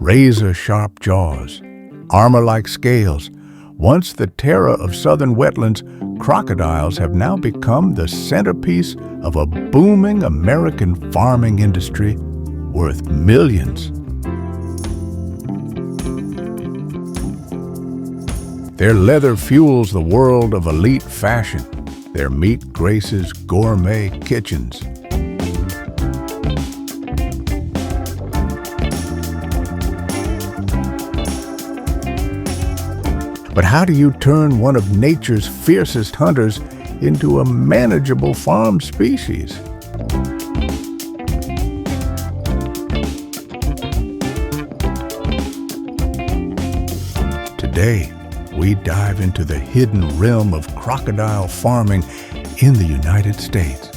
razor-sharp jaws, armor-like scales. Once the terror of southern wetlands, crocodiles have now become the centerpiece of a booming American farming industry worth millions. Their leather fuels the world of elite fashion. Their meat graces gourmet kitchens. But how do you turn one of nature's fiercest hunters into a manageable farm species? Today, we dive into the hidden realm of crocodile farming in the United States.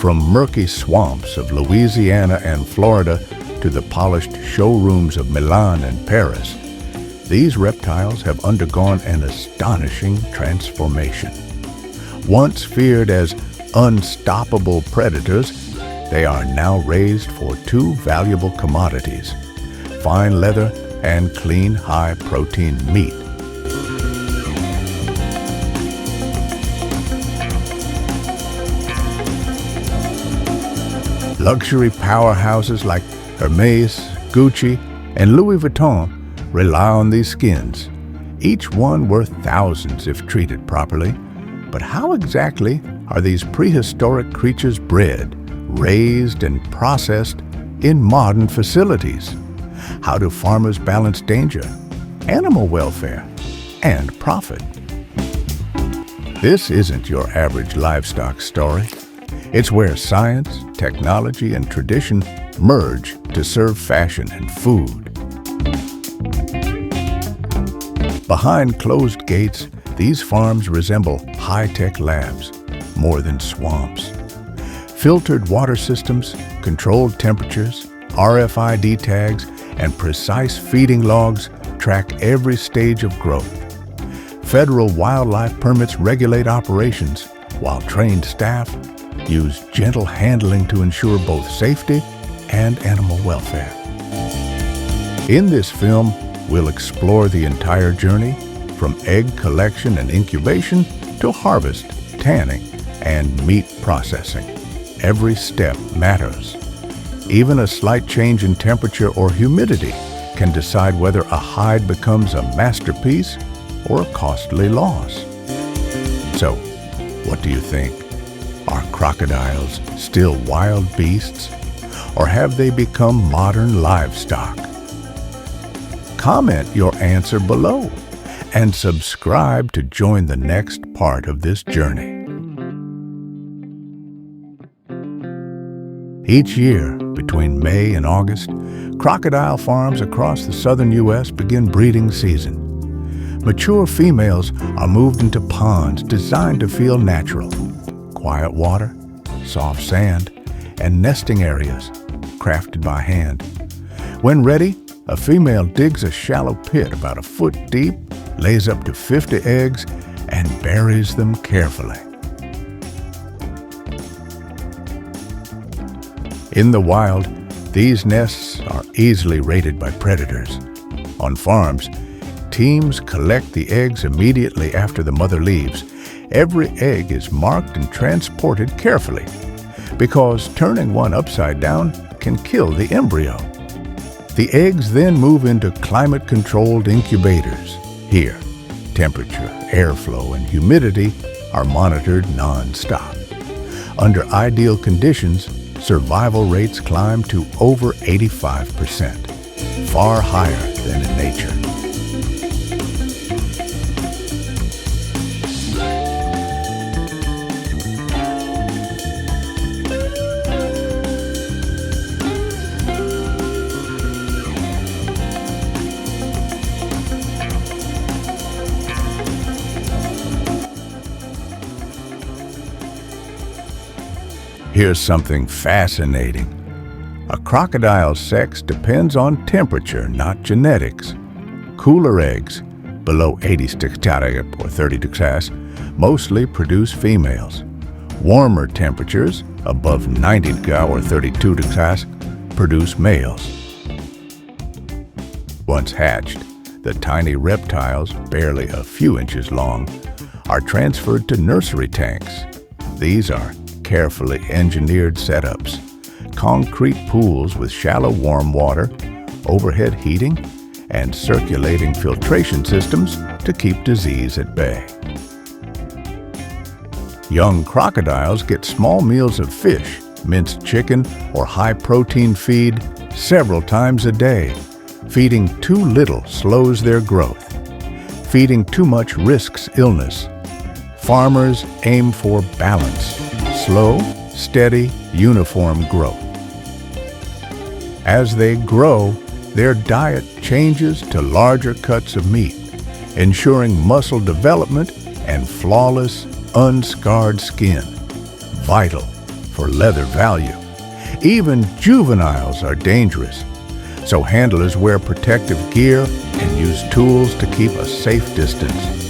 From murky swamps of Louisiana and Florida to the polished showrooms of Milan and Paris, these reptiles have undergone an astonishing transformation. Once feared as unstoppable predators, they are now raised for two valuable commodities: fine leather and clean, high-protein meat. Luxury powerhouses like Hermes, Gucci, and Louis Vuitton rely on these skins, each one worth thousands if treated properly. But how exactly are these prehistoric creatures bred, raised, and processed in modern facilities? How do farmers balance danger, animal welfare, and profit? This isn't your average livestock story. It's where science, technology, and tradition merge to serve fashion and food. Behind closed gates, these farms resemble high-tech labs, more than swamps. Filtered water systems, controlled temperatures, RFID tags, and precise feeding logs track every stage of growth. Federal wildlife permits regulate operations, while trained staff use gentle handling to ensure both safety and animal welfare. In this film, we'll explore the entire journey, from egg collection and incubation to harvest, tanning, and meat processing. Every step matters. Even a slight change in temperature or humidity can decide whether a hide becomes a masterpiece or a costly loss. So, what do you think? Are crocodiles still wild beasts, or have they become modern livestock? Comment your answer below and subscribe to join the next part of this journey. Each year, between May and August, crocodile farms across the southern U.S. begin breeding season. Mature females are moved into ponds designed to feel natural. Quiet water, soft sand, and nesting areas crafted by hand. When ready, a female digs a shallow pit about a foot deep, lays up to 50 eggs, and buries them carefully. In the wild, these nests are easily raided by predators. On farms, teams collect the eggs immediately after the mother leaves. Every egg is marked and transported carefully, because turning one upside down can kill the embryo. The eggs then move into climate-controlled incubators. Here, temperature, airflow, and humidity are monitored non-stop. Under ideal conditions, survival rates climb to over 85%, far higher than in nature. Here's something fascinating. A crocodile's sex depends on temperature, not genetics. Cooler eggs, below 86 or 30 degrees, mostly produce females. Warmer temperatures, above 90 degrees or 32 degrees, produce males. Once hatched, the tiny reptiles, barely a few inches long, are transferred to nursery tanks. These are carefully engineered setups, concrete pools with shallow warm water, overhead heating, and circulating filtration systems to keep disease at bay. Young crocodiles get small meals of fish, minced chicken, or high-protein feed several times a day. Feeding too little slows their growth. Feeding too much risks illness. Farmers aim for balance, slow, steady, uniform growth. As they grow, their diet changes to larger cuts of meat, ensuring muscle development and flawless, unscarred skin, vital for leather value. Even juveniles are dangerous, so handlers wear protective gear and use tools to keep a safe distance.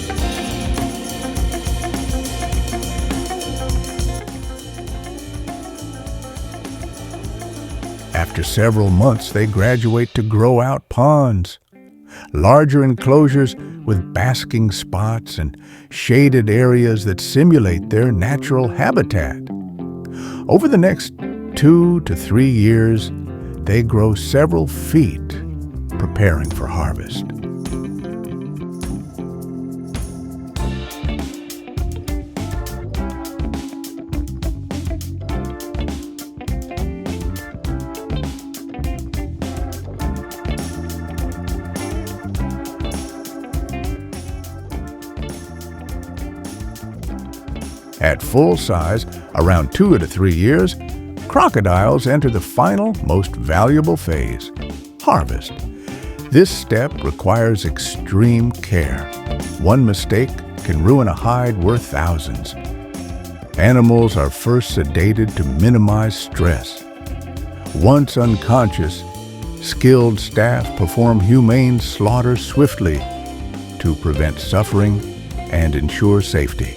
After several months, they graduate to grow out ponds, larger enclosures with basking spots and shaded areas that simulate their natural habitat. Over the next 2 to 3 years, they grow several feet, preparing for harvest. At full size, around 2 to 3 years, crocodiles enter the final, most valuable phase, harvest. This step requires extreme care. One mistake can ruin a hide worth thousands. Animals are first sedated to minimize stress. Once unconscious, skilled staff perform humane slaughter swiftly to prevent suffering and ensure safety.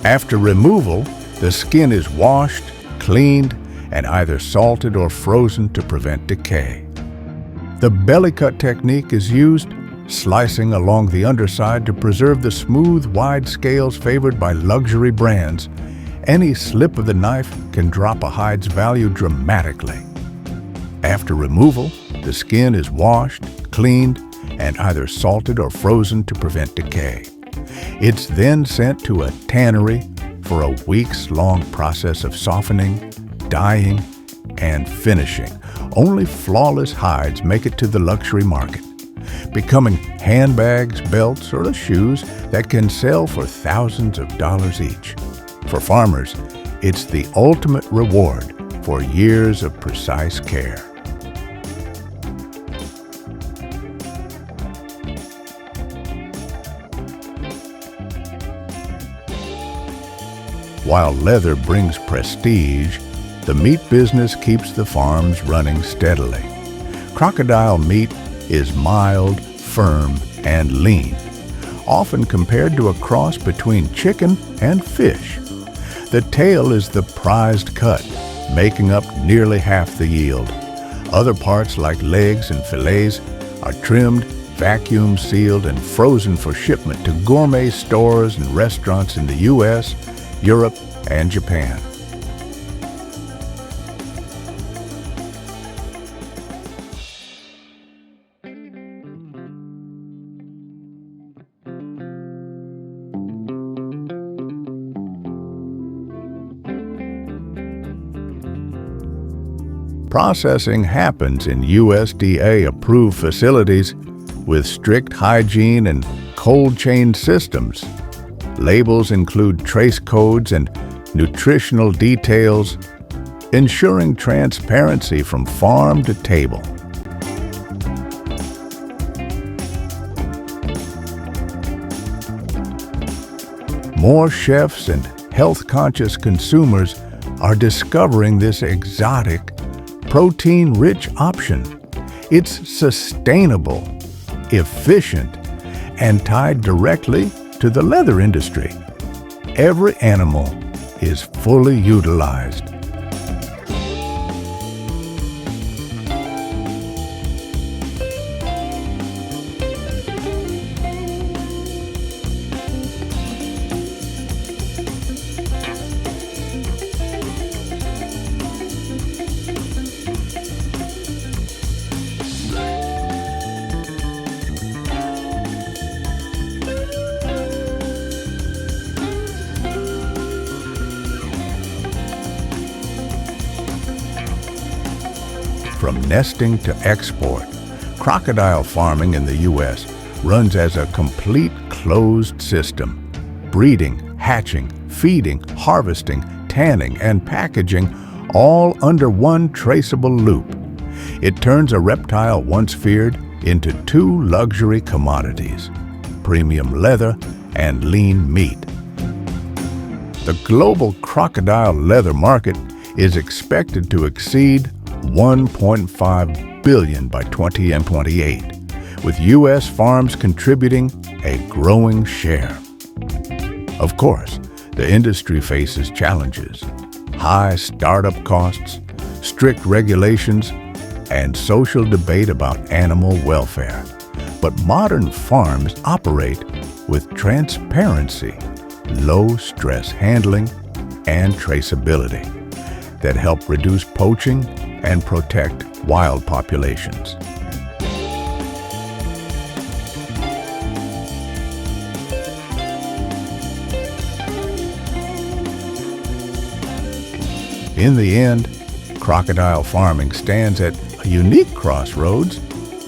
After removal, the skin is washed, cleaned, and either salted or frozen to prevent decay. The belly cut technique is used, slicing along the underside to preserve the smooth, wide scales favored by luxury brands. Any slip of the knife can drop a hide's value dramatically. After removal, the skin is washed, cleaned, and either salted or frozen to prevent decay. It's then sent to a tannery for a weeks-long process of softening, dyeing, and finishing. Only flawless hides make it to the luxury market, becoming handbags, belts, or shoes that can sell for thousands of dollars each. For farmers, it's the ultimate reward for years of precise care. While leather brings prestige, the meat business keeps the farms running steadily. Crocodile meat is mild, firm, and lean, often compared to a cross between chicken and fish. The tail is the prized cut, making up nearly half the yield. Other parts like legs and fillets are trimmed, vacuum sealed, and frozen for shipment to gourmet stores and restaurants in the U.S., Europe, and Japan. Processing happens in USDA-approved facilities with strict hygiene and cold chain systems. Labels include trace codes and nutritional details, ensuring transparency from farm to table. More chefs and health-conscious consumers are discovering this exotic, protein-rich option. It's sustainable, efficient, and tied directly to the leather industry. Every animal is fully utilized. From nesting to export, crocodile farming in the U.S. runs as a complete closed system. Breeding, hatching, feeding, harvesting, tanning, and packaging all under one traceable loop. It turns a reptile once feared into two luxury commodities: premium leather and lean meat. The global crocodile leather market is expected to exceed $1.5 billion by 2028, with U.S. farms contributing a growing share. Of course, the industry faces challenges: high startup costs, strict regulations, and social debate about animal welfare. But modern farms operate with transparency, low stress handling, and traceability that help reduce poaching and protect wild populations. In the end, crocodile farming stands at a unique crossroads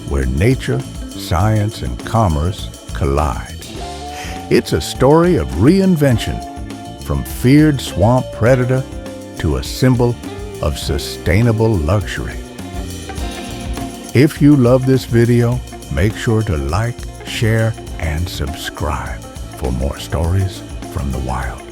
where nature, science, and commerce collide. It's a story of reinvention, from feared swamp predator to a symbol of sustainable luxury. If you love this video, make sure to like, share, and subscribe for more stories from the wild.